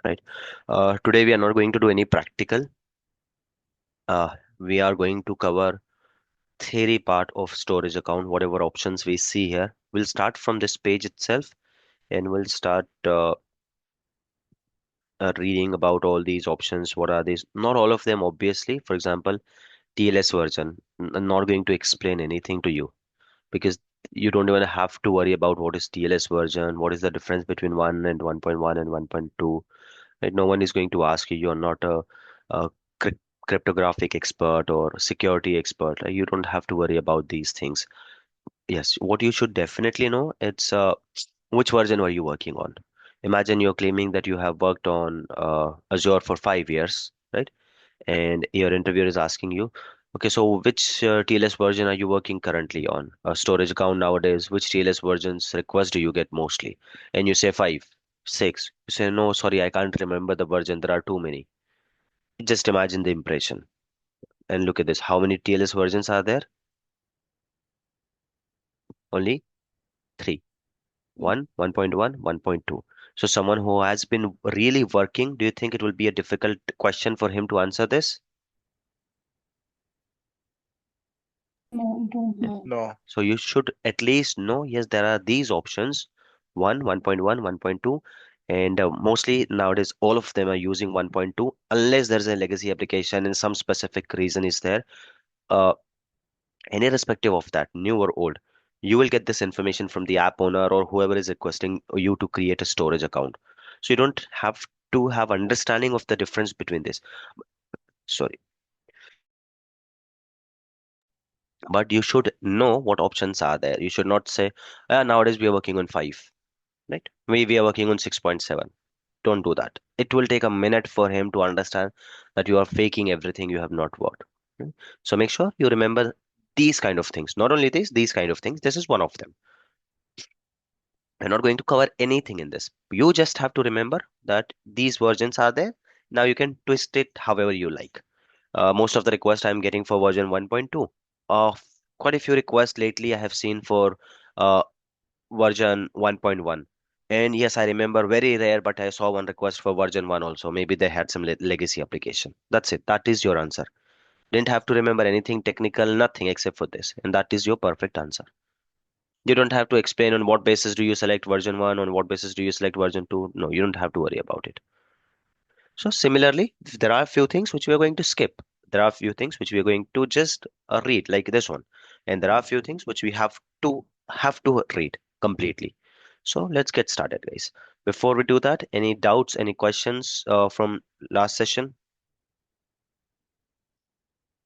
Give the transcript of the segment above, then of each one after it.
right? Today we are not going to do any practical. We are going to cover theory part of storage account, whatever options we see here. We'll start from this page itself and we'll start reading about all these options. What are these? Not all of them, obviously. For example, TLS version. I'm not going to explain anything to you because you don't even have to worry about what is TLS version, what is the difference between 1 and 1.1 and 1.2. Right? No one is going to ask you. You're not a cryp- cryptographic expert or security expert. Right? You don't have to worry about these things. Yes, what you should definitely know, it's which version were you working on? Imagine you're claiming that you have worked on Azure for 5 years, right? And your interviewer is asking you, okay, so which TLS version are you working currently on? A storage account nowadays, which TLS versions request do you get mostly? And you say five, six. You say, no, sorry, I can't remember the version. There are too many. Just imagine the impression. And look at this. How many TLS versions are there? Only three. 1, 1.1, 1.2. So someone who has been really working, do you think it will be a difficult question for him to answer this? No, don't Yeah. know. No. So you should at least know, yes, there are these options, 1, 1.1, 1.2, and mostly nowadays all of them are using 1.2 unless there's a legacy application and some specific reason is there. Uh, and irrespective of that, new or old, you will get this information from the app owner or whoever is requesting you to create a storage account. So you don't have to have understanding of the difference between this. Sorry, but you should know what options are there. You should not say, nowadays we are working on 5, right? We are working on 6.7. Don't do that. It will take a minute for him to understand that you are faking everything you have not worked. Right? So make sure you remember these kind of things. Not only these kind of things. This is one of them. We're not going to cover anything in this. You just have to remember that these versions are there. Now you can twist it however you like. Most of the requests I'm getting for version 1.2. Uh, Quite a few requests lately I have seen for uh, version 1.1. And yes, I remember very rare, but I saw one request for version 1 also. Maybe they had some legacy application. That's it. That is your answer. Didn't have to remember anything technical, nothing except for this. And that is your perfect answer. You don't have to explain on what basis do you select version 1, on what basis do you select version 2. No, you don't have to worry about it. So similarly, there are a few things which we are going to skip. There are a few things which we are going to just read, like this one. And there are a few things which we have to read completely. So let's get started, guys. Before we do that, any doubts, any questions from last session?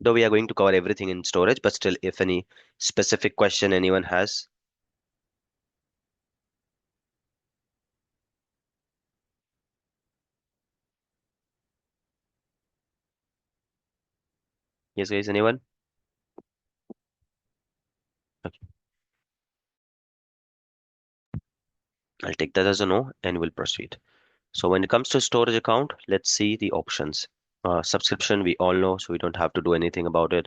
Though we are going to cover everything in storage, but still, if any specific question anyone has, yes, guys, anyone? Okay. I'll take that as a no and we'll proceed. So when it comes to storage account, let's see the options. Subscription, we all know, so we don't have to do anything about it.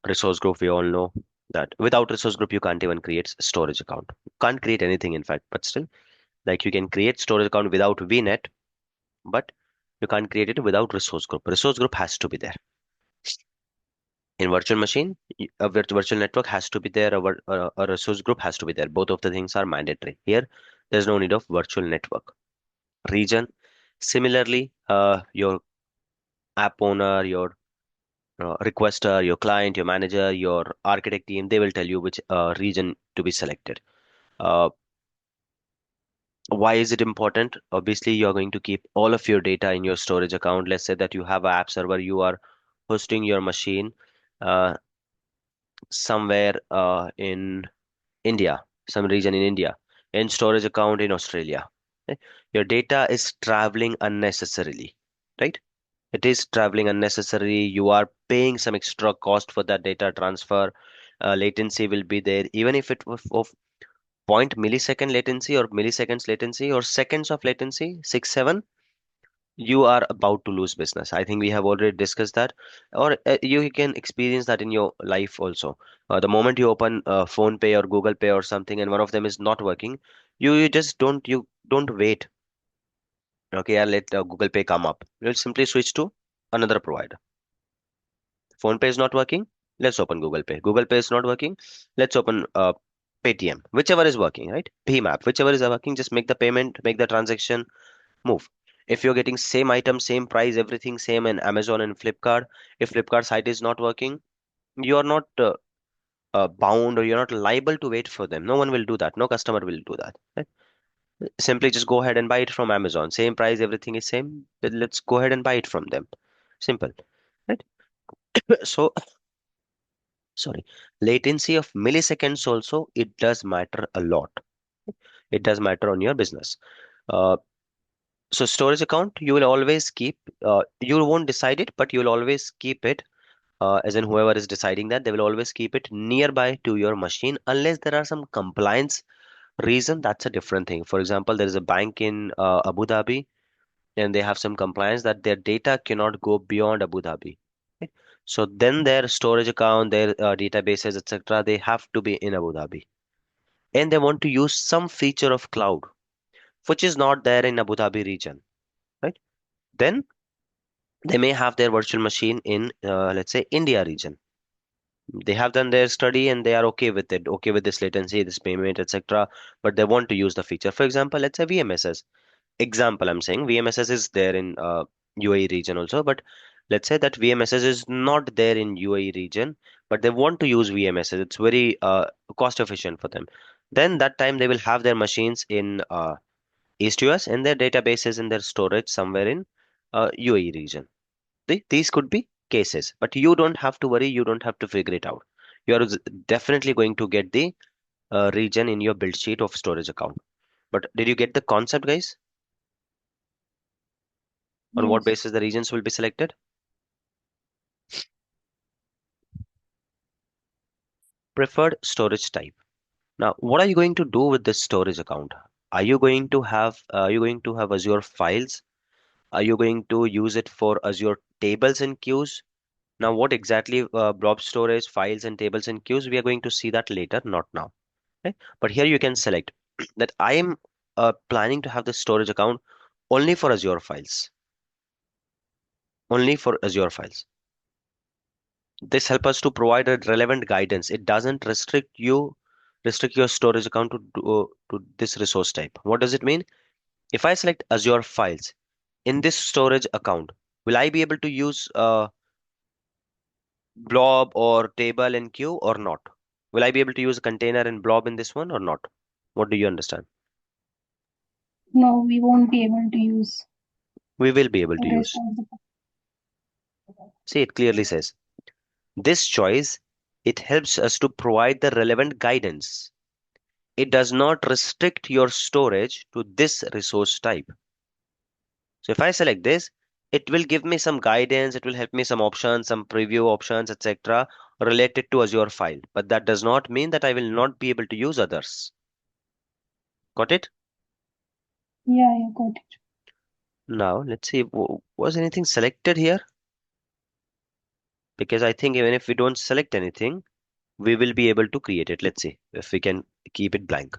Resource group, we all know that without resource group, you can't even create storage account. Can't create anything, in fact, but still, like you can create storage account without VNet, but you can't create it without resource group. Resource group has to be there. In virtual machine, a virtual network has to be there, a resource group has to be there. Both of the things are mandatory. Here, there's no need of virtual network. Region, similarly, your app owner, your requester, your client, your manager, your architect team, they will tell you which region to be selected. Uh, why is it important? Obviously, you're going to keep all of your data in your storage account. Let's say that you have an app server, you are hosting your machine uh, somewhere in India, some region in India, and storage account in Australia. Okay? Your data is traveling unnecessarily, right? It is traveling unnecessary. You are paying some extra cost for that data transfer. Latency will be there, even if it was of point millisecond latency or milliseconds latency or seconds of latency, 6, 7. You are about to lose business. I think we have already discussed that, or you can experience that in your life also. The moment you open Phone Pay or Google Pay or something, and one of them is not working, you just don't wait. Okay, yeah, let Google Pay come up. We'll simply switch to another provider. Phone Pay is not working. Let's open Google Pay. Google Pay is not working. Let's open Paytm. Whichever is working, right? PMAP, whichever is working, just make the payment, make the transaction, move. If you're getting same item, same price, everything same in Amazon and Flipkart, if Flipkart site is not working, you're not bound or you're not liable to wait for them. No one will do that. No customer will do that. Right? Simply just go ahead and buy it from Amazon. Same price, everything is same. Then let's go ahead and buy it from them. Simple. Right? So, sorry, latency of milliseconds also, it does matter a lot. It does matter on your business. Uh, so storage account, you will always keep, you won't decide it, but you will always keep it, as in whoever is deciding that, they will always keep it nearby to your machine unless there are some compliance reason. That's a different thing. For example, there is a bank in Abu Dhabi and they have some compliance that their data cannot go beyond Abu Dhabi. Okay? So then their storage account, their databases, etc., they have to be in Abu Dhabi. And they want to use some feature of cloud, which is not there in Abu Dhabi region, right? Then they may have their virtual machine in, let's say, India region. They have done their study and they are okay with it, okay with this latency, this payment, etc. But they want to use the feature. For example, let's say VMSS. Example, I'm saying VMSS is there in UAE region also, but let's say that VMSS is not there in UAE region, but they want to use VMSS. It's very cost efficient for them. Then that time they will have their machines in East US and their databases and their storage somewhere in UAE region. These could be cases, but you don't have to worry. You don't have to figure it out. You are definitely going to get the region in your build sheet of storage account. But did you get the concept, guys? On what Yes. basis the regions will be selected? Preferred storage type. Now, what are you going to do with this storage account? Are you going to have Azure files? Are you going to use it for Azure tables and queues? Now, what exactly blob storage, files and tables and queues? We are going to see that later, not now. Okay? But here you can select that I am planning to have this storage account only for Azure files. Only for Azure files. This helps us to provide a relevant guidance. It doesn't restrict your storage account to this resource type. What does it mean? If I select Azure files in this storage account, will I be able to use blob or table and queue or not? Will I be able to use a container and blob in this one or not? What do you understand? No, we won't be able to use We will be able the to rest use. of the. See, it clearly says this choice, it helps us to provide the relevant guidance. It does not restrict your storage to this resource type. So if I select this, it will give me some guidance, it will help me some options, some preview options, etc. related to Azure file. But that does not mean that I will not be able to use others. Got it? Yeah, yeah, got it. Now let's see, was anything selected here? Because I think even if we don't select anything, we will be able to create it. Let's see if we can keep it blank.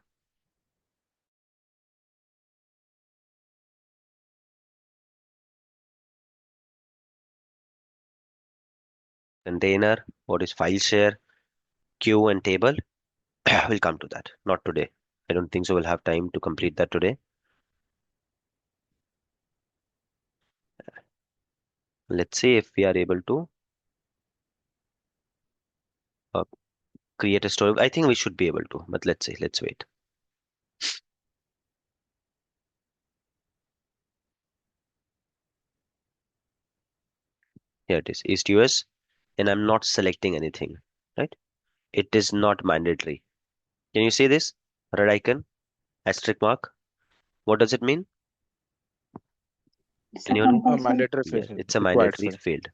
Container, what is file share, queue and table. We'll come to that. Not today. I don't think so. We'll have time to complete that today. Let's see if we are able to uh, create a story. I think we should be able to, but let's see. Let's wait. Here it is, East US, and I'm not selecting anything, right? It is not mandatory. Can you see this? Red icon, asterisk mark. What does it mean? It's a Anyone know? A compulsory. mandatory Yes, field, it's a required mandatory field. field.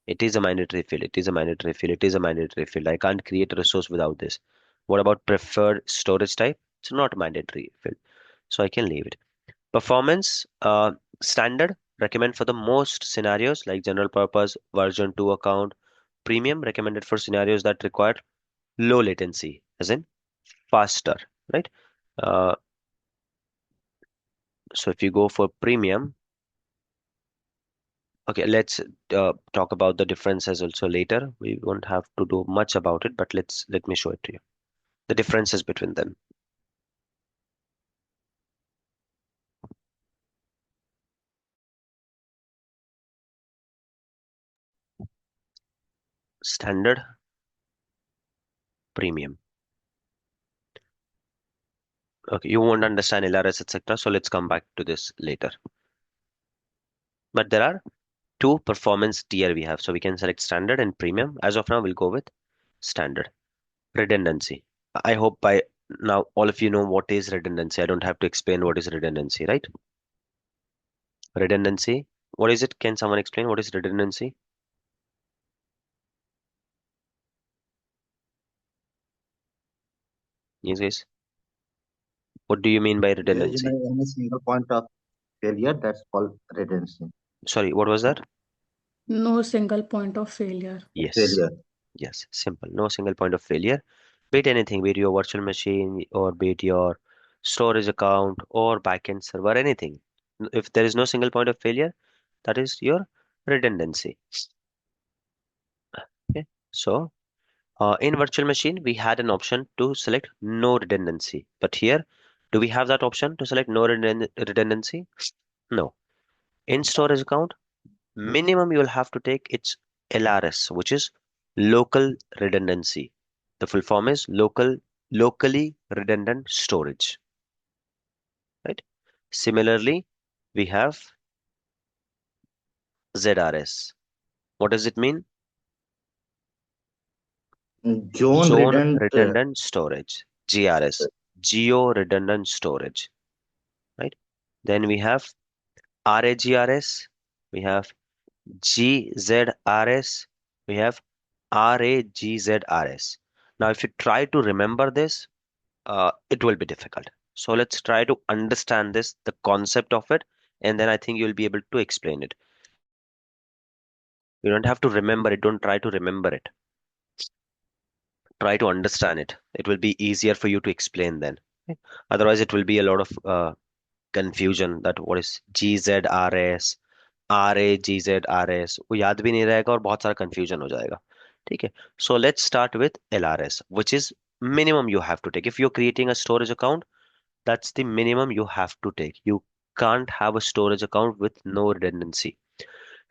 It is a mandatory field. It is a mandatory field. It is a mandatory field. I can't create a resource without this. What about preferred storage type? It's not a mandatory field. So I can leave it. Performance standard recommend for the most scenarios like general purpose, version 2 account, premium recommended for scenarios that require low latency, as in faster, right? Uh, so if you go for premium, Okay, let's talk about the differences also later. We won't have to do much about it, but let me show it to you. The differences between them. Standard, premium. Okay, you won't understand LRS, etc. So let's come back to this later. But there are two performance tier we have. So we can select standard and premium. As of now, we'll go with standard. Redundancy. I hope by now all of you know what is redundancy. I don't have to explain what is redundancy, right? Redundancy. What is it? Can someone explain what is redundancy? Yes, guys. What do you mean by There is redundancy? any single point of failure that's called redundancy. Sorry, what was that? No single point of failure. Yes. Failure. Yes. Simple. No single point of failure. Be it anything, be it your virtual machine or be it your storage account or backend server, anything. If there is no single point of failure, that is your redundancy. Okay. So in virtual machine, we had an option to select no redundancy. But here, do we have that option to select no redundancy? No. In storage account, minimum you will have to take its LRS, which is local redundancy. The full form is locally redundant storage, right? Similarly, we have ZRS. What does it mean? Zone Zone redundant. redundant storage. GRS. Geo redundant storage, right? Then we have RAGRS. We have GZRS. We have RAGZRS. Now, if you try to remember this, it will be difficult. So let's try to understand this, the concept of it, and then I think you'll be able to explain it. You don't have to remember it. Don't try to remember it. Try to understand it. It will be easier for you to explain then. Okay? Otherwise, it will be a lot of confusion that what is GZRS, RAGZRS. वो याद भी नहीं रहेगा और बहुत सारा confusion हो जाएगा. ठीक है. So let's start with LRS, which is minimum you have to take. If you're creating a storage account, that's the minimum you have to take. You can't have a storage account with no redundancy.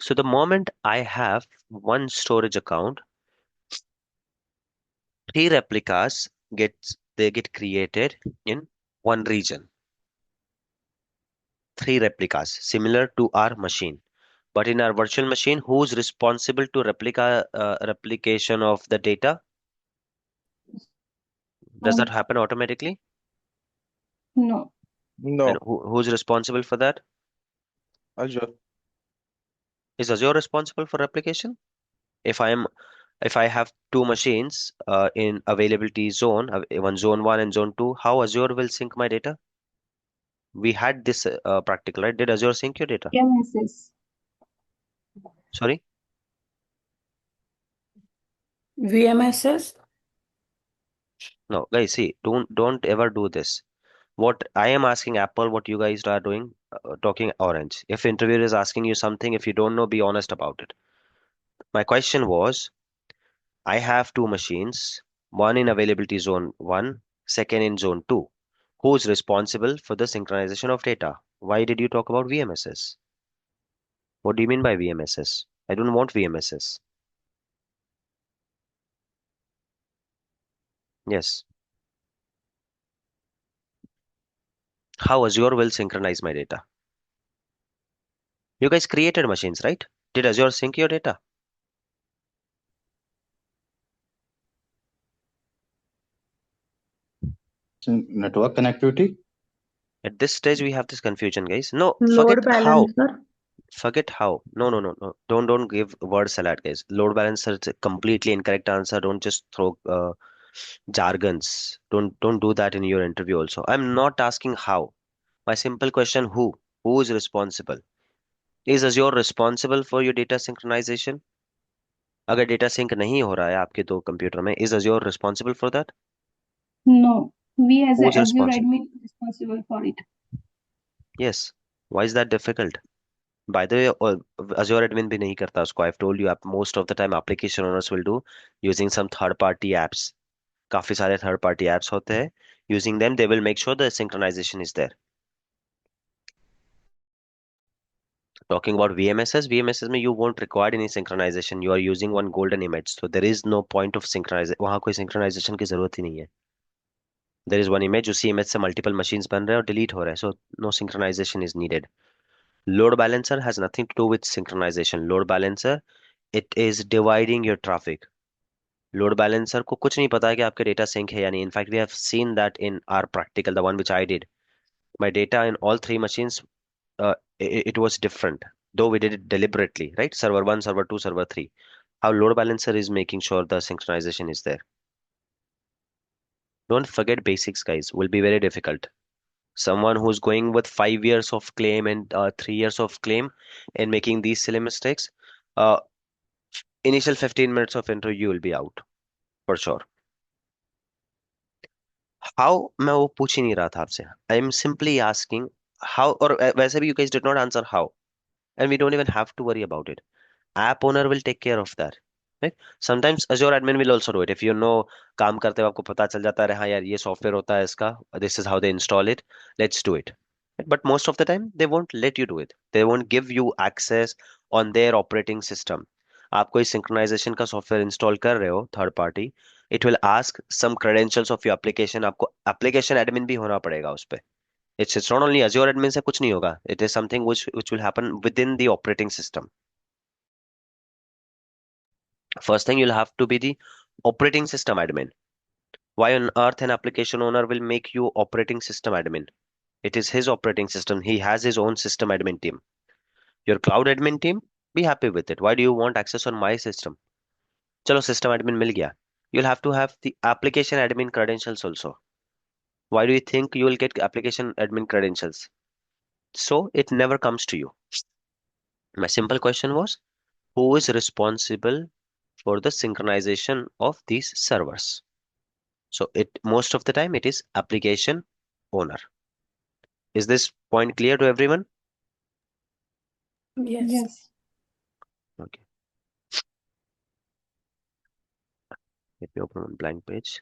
So the moment I have one storage account, three replicas get created in one region. Three replicas similar to our machine. But in our virtual machine, who's responsible to replication of the data? Does that happen automatically? No. And No, who's responsible for that? Azure. Is Azure responsible for replication? If I am if I have two machines in availability zone, one zone 1 and zone 2, how Azure will sync my data? We had this practical, right? Did Azure sync your data? MSS. Sorry? VMSS? No, guys, see, don't ever do this. What I am asking Apple, what you guys are doing, talking orange. If interviewer is asking you something, if you don't know, be honest about it. My question was, I have two machines, one in availability zone 1, second in zone 2. Who's responsible for the synchronization of data? Why did you talk about VMSS? What do you mean by VMSS? I don't want VMSS. Yes. How Azure will synchronize my data? You guys created machines, right? Did Azure sync your data? Network connectivity. At this stage, we have this confusion, guys. No, forget Load how. balancer? Forget how. No, no, no, no. Don't give word salad, guys. Load balancer is a completely incorrect answer. Don't just throw jargons. Don't do that in your interview also. I'm not asking how. My simple question, who? Who is responsible? Is Azure responsible for your data synchronization? अगर data sink नहीं हो रहा है आपके दो computer में, is Azure responsible for that? No. We as a Who's Azure responsible? admin responsible for it. Yes. Why is that difficult? By the way, Azure admin भी नहीं करता उसको. I've told you, most of the time application owners will do using some third party apps. काफी सारे third party apps होते हैं. Using them, they will make sure the synchronization is there. Talking about VMSs में you won't require any synchronization. You are using one golden image, so there is no point of synchronization. वहाँ कोई synchronization की जरूरत ही नहीं है. There is one image, उसी image से multiple machines बन रहे हैं और delete हो रहे हैं, so no synchronization is needed. Load balancer has nothing to do with synchronization. Load balancer, it is dividing your traffic. Load balancer को कुछ नहीं पता है कि आपके data sync है या नहीं. In fact, we have seen that in our practical, the one which I did. My data in all three machines, it was different, though we did it deliberately, right? Server 1, server 2, server 3. How load balancer is making sure the synchronization is there. Don't forget basics, guys. Will be very difficult. Someone who's going with 5 years of claim and 3 years of claim and making these silly mistakes, uh, initial 15 minutes of interview will be out for sure. How? मैं वो पूछ ही नहीं रहा था आपसे. I am simply asking how, और वैसे भी you guys did not answer how, and we don't even have to worry about it. App owner will take care of that. Right? Sometimes Azure admin will also do it. If you know, काम करते हुए आपको पता चल जाता है हाँ यार ये सॉफ्टवेयर होता है इसका, this is how they install it, let's do it. But most of the time they won't let you do it. They won't give you access on their operating system. आप कोई synchronization का software install कर रहे हो third party, it will ask some credentials of your application. आपको application admin भी होना पड़ेगा उस पे. It's not only Azure admin से कुछ नहीं होगा. It is something which will happen within the operating system. First thing, you'll have to be the operating system admin. Why on earth an application owner will make you operating system admin? It is his operating system. He has his own system admin team. Your cloud admin team, be happy with it. Why do you want access on my system? Chalo, system admin mil gaya. You'll have to have the application admin credentials also. Why do you think you will get application admin credentials? So it never comes to you. My simple question was, who is responsible for the synchronization of these servers? So it most of the time it is application owner. Is this point clear to everyone? Yes. Yes. Okay. Let me open one blank page.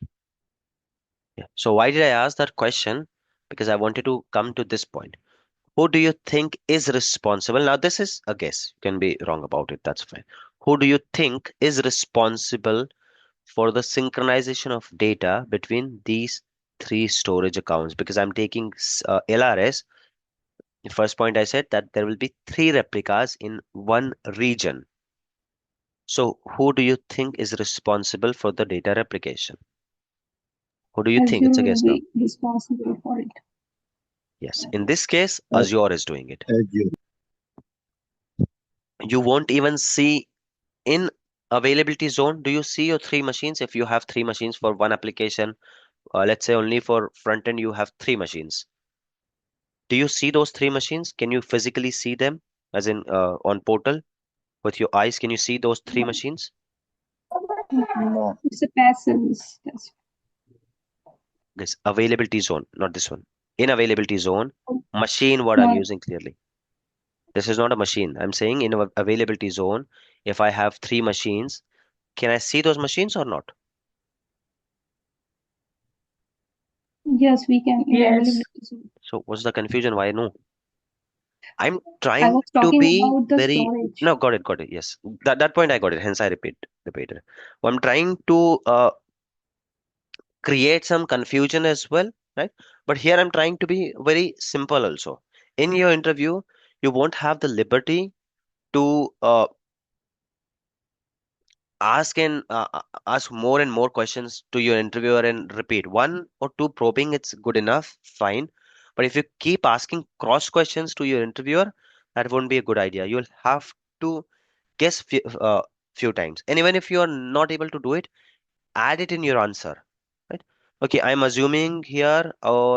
Yeah. So why did I ask that question? Because I wanted to come to this point. Who do you think is responsible? Now, this is a guess. You can be wrong about it. That's fine. Who do you think is responsible for the synchronization of data between these three storage accounts? Because I'm taking LRS. The first point I said that there will be three replicas in one region. So who do you think is responsible for the data replication? Who do you think? Azure It's a will guess now. be responsible for it. Yes. In this case, Uh, Azure is doing it. Azure. You won't even see in availability zone. Do you see your three machines? If you have three machines for one application, let's say only for front end, you have three machines. Do you see those three machines? Can you physically see them as in on portal with your eyes? Can you see those three machines? No. It's a PaaS service. Yes. This availability zone, not this one. In availability zone, machine, what I'm No, using clearly. This is not a machine. I'm saying in availability zone, if I have three machines, can I see those machines or not? yes, we can. In Yes. availability zone. So what's the confusion? Why no? I'm I trying was to talking be about the very. storage. No, got it. Yes, that point I got it. Hence I repeated. I'm trying to create some confusion as well, right? But here I'm trying to be very simple also. In your interview, you won't have the liberty to ask more and more questions to your interviewer and repeat one or two probing. It's good enough, fine. But if you keep asking cross questions to your interviewer, that won't be a good idea. You'll have to guess few times, and even if you are not able to do it, add it in your answer, right? Okay, I'm assuming here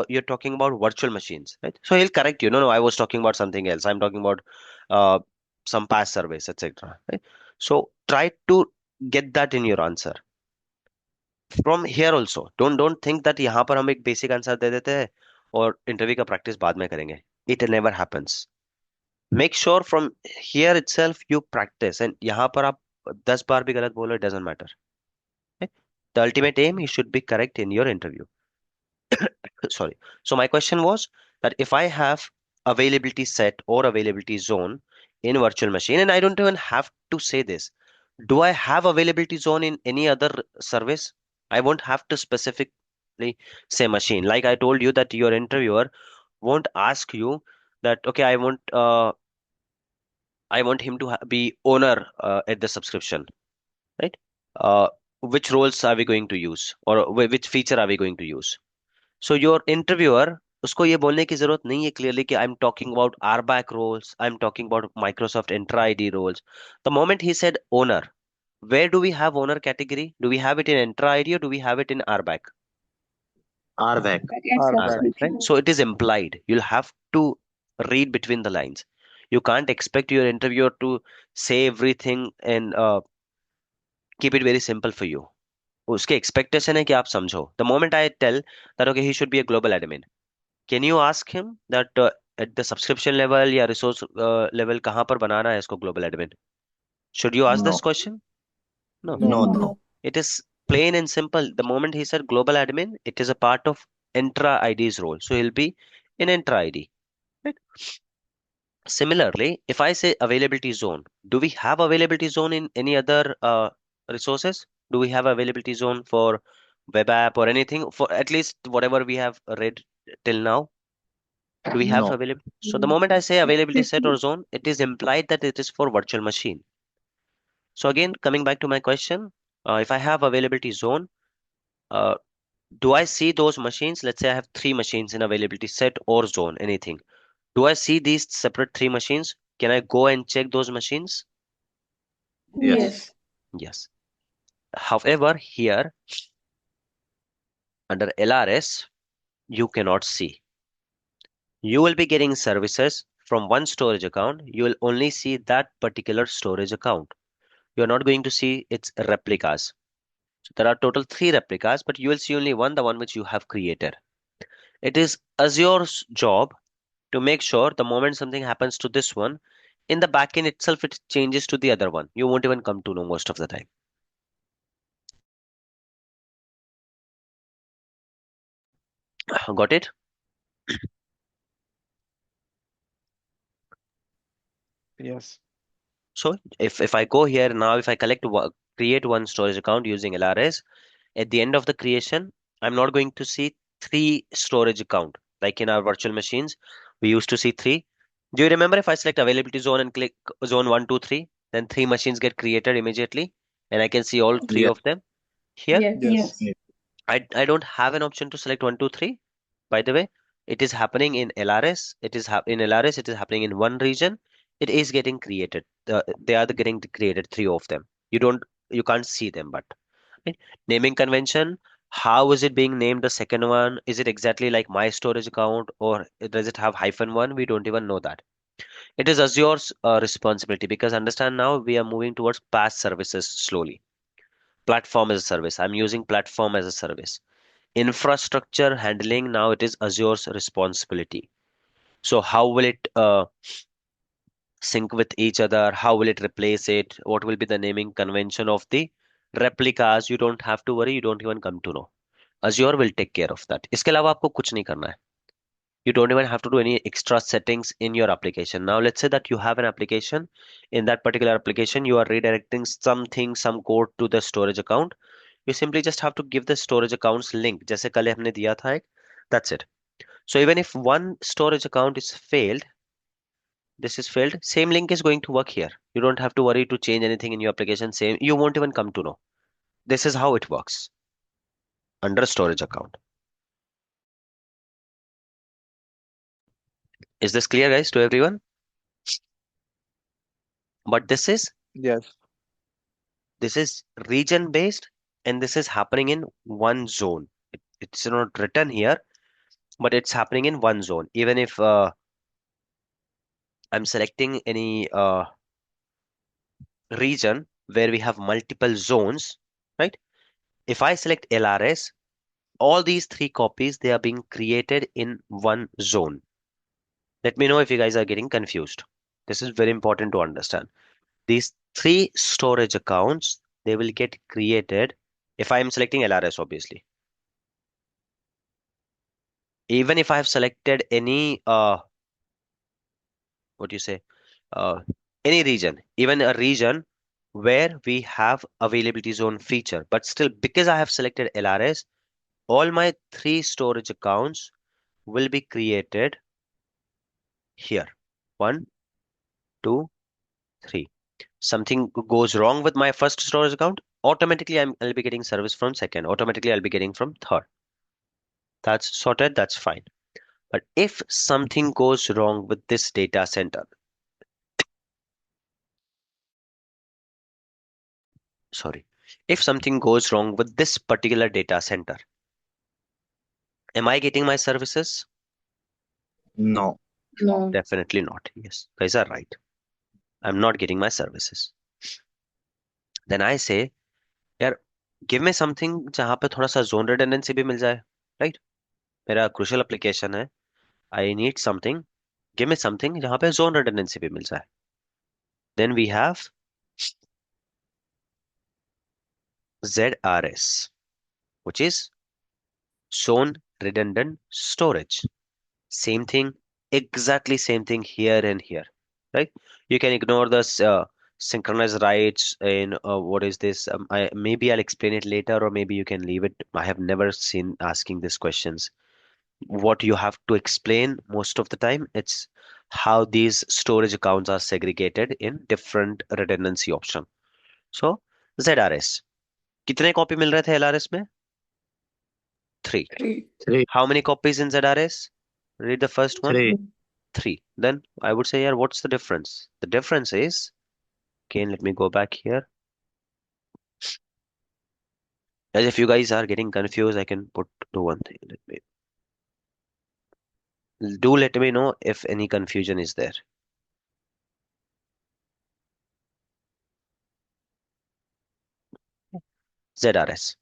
you're talking about virtual machines, right? So he'll correct you. No, I was talking about something else. I'm talking about uh, some past service, etc., right? So try to get that in your answer from here also. Don't think that यहाँ पर हम एक basic answer दे देते हैं और interview का practice बाद में करेंगे. It never happens. Make sure from here itself you practice, and यहाँ पर आप 10 बार भी गलत बोलो, it doesn't matter. Okay? The ultimate aim, you should be correct in your interview. Sorry. So my question was that if I have availability set or availability zone in virtual machine, and I don't even have to say this, do I have availability zone in any other service? I won't have to specifically say machine. Like I told you that your interviewer won't ask you that, okay, I want him to be owner at the subscription, right? Which roles are we going to use, or which feature are we going to use? So your interviewer, उसको ये बोलने की जरूरत नहीं है clearly कि I'm talking about RBAC roles, I'm talking about Microsoft Entra ID roles. The moment he said owner, where do we have owner category? Do we have it in Entra ID or do we have it in RBAC? RBAC. At RBAC. RBAC, right? subscription. So it is implied. You'll have to read between the lines. You can't expect your interviewer to say everything and keep it very simple for you. उसके expectation है कि आप समझो. The moment I tell that okay, he should be a global admin, can you ask him that at the subscription level या resource level कहाँ पर बनाना है इसको global admin? Should you ask No. this question? No. No. No. No. No. It is plain and simple. The moment he said global admin, it is a part of Entra ID's role. So he'll be in Entra ID. Right? Similarly, if I say availability zone, do we have availability zone in any other resources? Do we have availability zone for web app or anything? For at least whatever we have read till now, do we have No. available? So the moment I say availability set or Subscription. zone, it is implied that it is for virtual machine. So again, coming back to my question, if I have availability zone, uh, do I see those machines? Let's say I have three machines in availability set or zone, anything. Do I see these separate three machines? Can I go and check those machines? Yes. Yes. Yes. However, here under LRS, you cannot see. You will be getting services from one storage account. You will only see that particular storage account. You're not going to see its replicas. So there are total three replicas, but you will see only one, the one which you have created. It is Azure's job to make sure the moment something happens to this one, in the backend itself, it changes to the other one. You won't even come to know most of the time. Got it? Yes. So if I go here now, if I create one storage account using LRS, at the end of the creation, I'm not going to see three storage account. Like in our virtual machines, we used to see three. Do you remember if I select availability zone and click zone 1, 2, 3, then three machines get created immediately and I can see all three Yes. of them here? Yes. Yes. Yes. I don't have an option to select 1, 2, 3. By the way, it is happening in LRS. In LRS, it is happening in one region. It is getting created. They are getting created, three of them. You can't see them, but right? Naming convention. How is it being named? The second one, is it exactly like my storage account, or does it have -1? We don't even know that. It is Azure's responsibility, because understand now we are moving towards PaaS services slowly. Platform as a service. I'm using platform as a service. Infrastructure handling, now it is Azure's responsibility. So how will it sync with each other? How will it replace it? What will be the naming convention of the replicas? You don't have to worry. You don't even come to know. Azure will take care of that. इसके अलावा आपको कुछ नहीं करना है. You don't even have to do any extra settings in your application. Now let's say that you have an application. In that particular application, you are redirecting something, some code to the storage account. You simply just have to give the storage accounts link. जैसे कल हमने दिया था एक. That's it. So even if one storage account is failed, this is failed, same link is going to work here. You don't have to worry to change anything in your application. Same, you won't even come to know. This is how it works under storage account. Is this clear, guys, to everyone? But Yes. this is region based, and this is happening in one zone. It's not written here, but it's happening in one zone. Even if I'm selecting any region where we have multiple zones, right? If I select LRS, all these three copies, they are being created in one zone. Let me know if you guys are getting confused. This is very important to understand. These three storage accounts, they will get created if I am selecting LRS, obviously. Even if I have selected any, what do you say, uh, any region, even a region where we have availability zone feature, but still because I have selected LRS, all my three storage accounts will be created here. 1, 2, 3. Something goes wrong with my first storage account, automatically I'll be getting service from second. Automatically I'll be getting from third. That's sorted, that's fine. But if something goes wrong with this data center, sorry, if something goes wrong with this particular data center, am I getting my services? No. No. Definitely not. Yes, guys are right. I'm not getting my services. Then I say, यार give me something जहाँ पे थोड़ा सा zone redundancy भी मिल जाए, right? मेरा crucial application है. I need something. Give me something जहाँ पे zone redundancy भी मिल जाए. Then we have ZRS, which is zone redundant storage. Same thing, exactly same thing here and here, right? You can ignore this synchronized writes in what is this? Maybe I'll explain it later, or maybe you can leave it. I have never seen asking these questions. What you have to explain most of the time, it's how these storage accounts are segregated in different redundancy option. So ZRS, कितने copy मिल रहे थे LRS में? 3. 3. Three. How many copies in ZRS? Read the first one. Three. 3. Then I would say, yeah, what's the difference? The difference is, again, let me go back here. As if you guys are getting confused, I can do one thing. Let me know if any confusion is there. ZRS.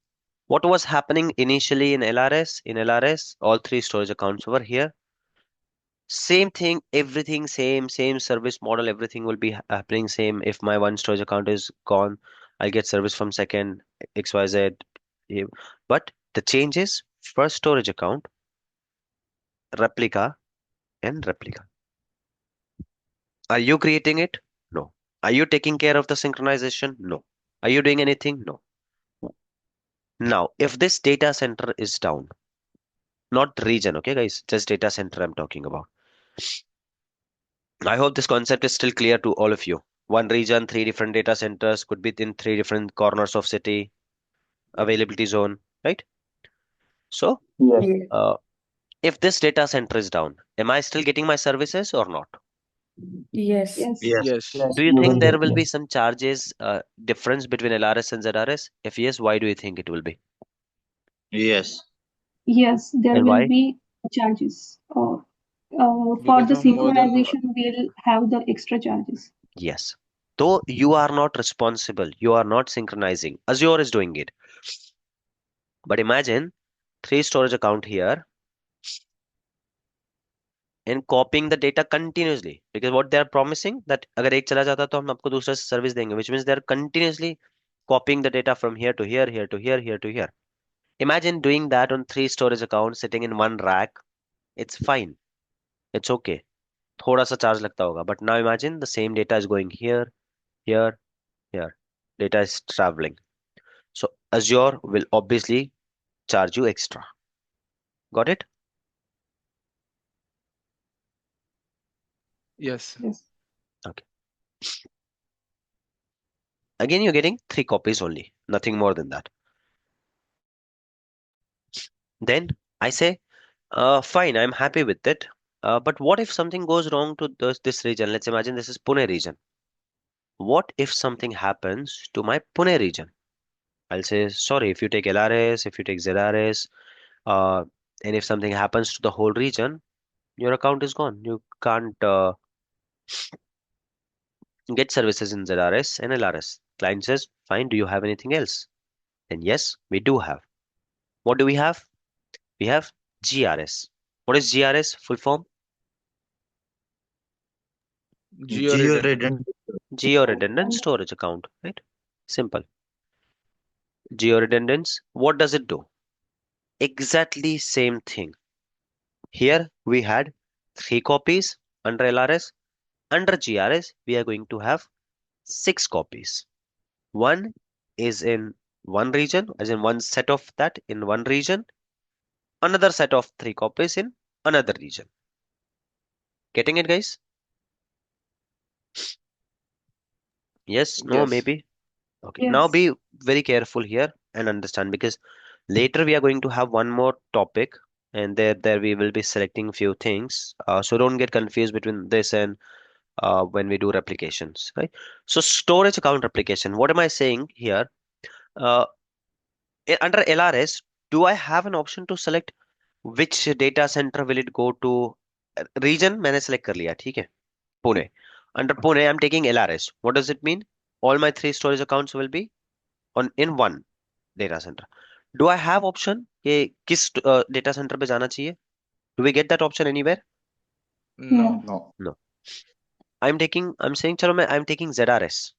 What was happening initially in LRS? In LRS, all three storage accounts were here. Same thing, everything same service model, everything will be happening same. If my one storage account is gone, I'll get service from second, XYZ. Yeah. But the change is first storage account, replica, and replica. Are you creating it? No. Are you taking care of the synchronization? No. Are you doing anything? No. Now, if this data center is down, not region, okay, guys, just data center I'm talking about. I hope this concept is still clear to all of you. One region, three different data centers, could be in three different corners of city, availability zone, right? So, Yes. Yeah. if this data center is down, am I still getting my services or not? Yes. Yes. Yes. Yes. Yes. Do you You think will there get will be yes. some charges difference between LRS and ZRS? If yes, why do you think it will be? Yes. Yes, there And will why? be charges. For Because the of more than synchronization, we'll have the extra charges. Yes. Though you are not responsible, you are not synchronizing. Azure is doing it. But imagine three storage account here and copying the data continuously. Because what they are promising that अगर एक चला जाता तो हम आपको दूसरा service देंगे, which means they are continuously copying the data from here to here, here to here, here to here. Imagine doing that on three storage accounts sitting in one rack. It's fine. It's okay. थोड़ा सा charge लगता होगा. But now imagine the same data is going here, here, here. Data is traveling. So Azure will obviously charge you extra. Got it? yes. Yes. Okay. Again, you're getting three copies only, nothing more than that. Then I say, fine, I'm happy with it. But what if something goes wrong to this region? Let's imagine this is Pune region. What if something happens to my Pune region? I'll say, sorry, if you take LRS, if you take ZRS, uh, and if something happens to the whole region, your account is gone. You can't get services in ZRS and LRS. Client says, fine, do you have anything else? Then yes, we do have. What do we have? We have GRS. What is GRS? Full form? Geo-redundant. Geo-redundant storage account, right? Simple. Geo-redundance, what does it do? Exactly same thing. Here we had 3 copies under LRS. Under GRS, we are going to have 6 copies. One is in one region, as in one set of that in one region, another set of 3 copies in another region. Getting it, guys? Yes, no, Yes. maybe. Okay, now Yes. be very careful here and understand, because later we are going to have one more topic, and there we will be selecting few things. So don't get confused between this and when we do replications, right? So storage account replication. What am I saying here? Uh, Under LRS, do I have an option to select which data center will it go to? Region मैंने select कर लिया, ठीक है? Pune. Under Pune, I'm taking LRS. What does it mean? All my 3 storage accounts will be on in one data center. Do I have option कि किस data center पे जाना चाहिए? Do we get that option anywhere? No. No. No. I'm saying चलो I'm taking ZRS.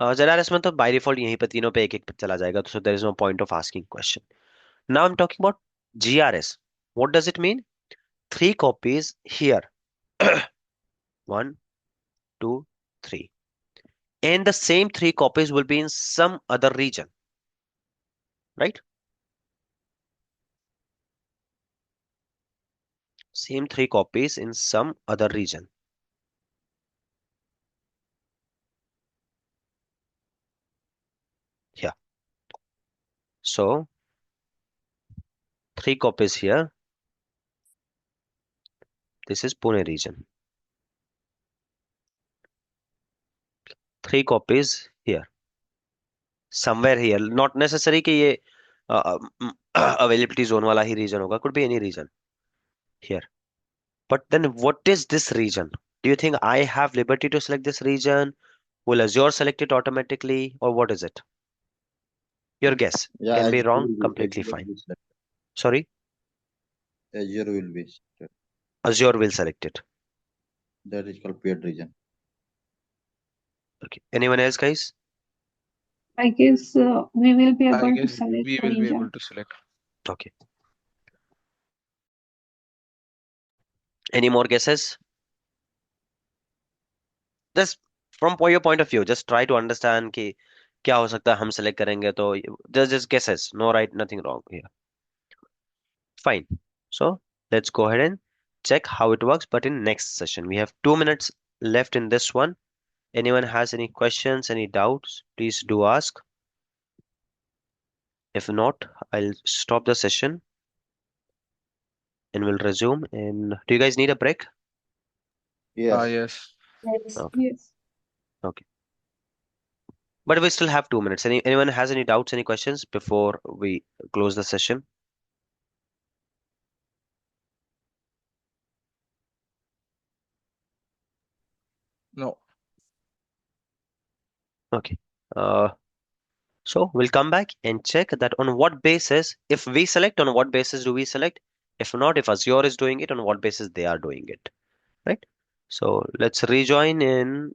ZRS में तो by default यहीं पे तीनों पे एक एक पे चला जाएगा, so there is no point of asking question. Now I'm talking about GRS. What does it mean? 3 copies here. 1, 2, 3. And the same 3 copies will be in some other region, right? Same 3 copies in some other region. Yeah. So 3 copies here. This is Pune region. 3 copies here. Somewhere here. Not necessary कि ये availability zone वाला ही region होगा. Could be any region here. But then what is this region? Do you think I have liberty to select this region? Will Azure select it automatically, or what is it? Your guess. Yeah, Can be Azure wrong, will be, completely Azure fine. will select. Sorry, Azure will be selected. Azure will select it. That is called paired region. Okay. Anyone else, guys? I guess we will be I able to guess select we the will be able region. to select. Okay. Any more guesses? Just from your point of view, just try to understand कि क्या हो सकता है हम select करेंगे तो just guesses. No right, nothing wrong here. Fine. So let's go ahead and check how it works, but in next session. We have 2 minutes left in this one. Anyone has any questions, any doubts, please do ask. If not, I'll stop the session and we'll resume. And do you guys need a break? Yes. Yes. Yes. Okay. Yes. Okay. But we still have 2 minutes. Anyone has any doubts, any questions before we close the session? No. Okay. Uh, so we'll come back and check that on what basis, if we select, on what basis do we select? If not, if Azure is doing it, on what basis they are doing it, right? So let's rejoin in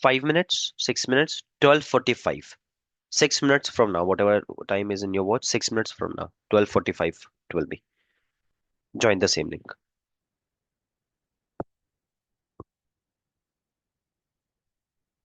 5 minutes, 6 minutes, 12:45. 6 minutes from now, whatever time is in your watch, 6 minutes from now, 12:45 it will be. Join the same link.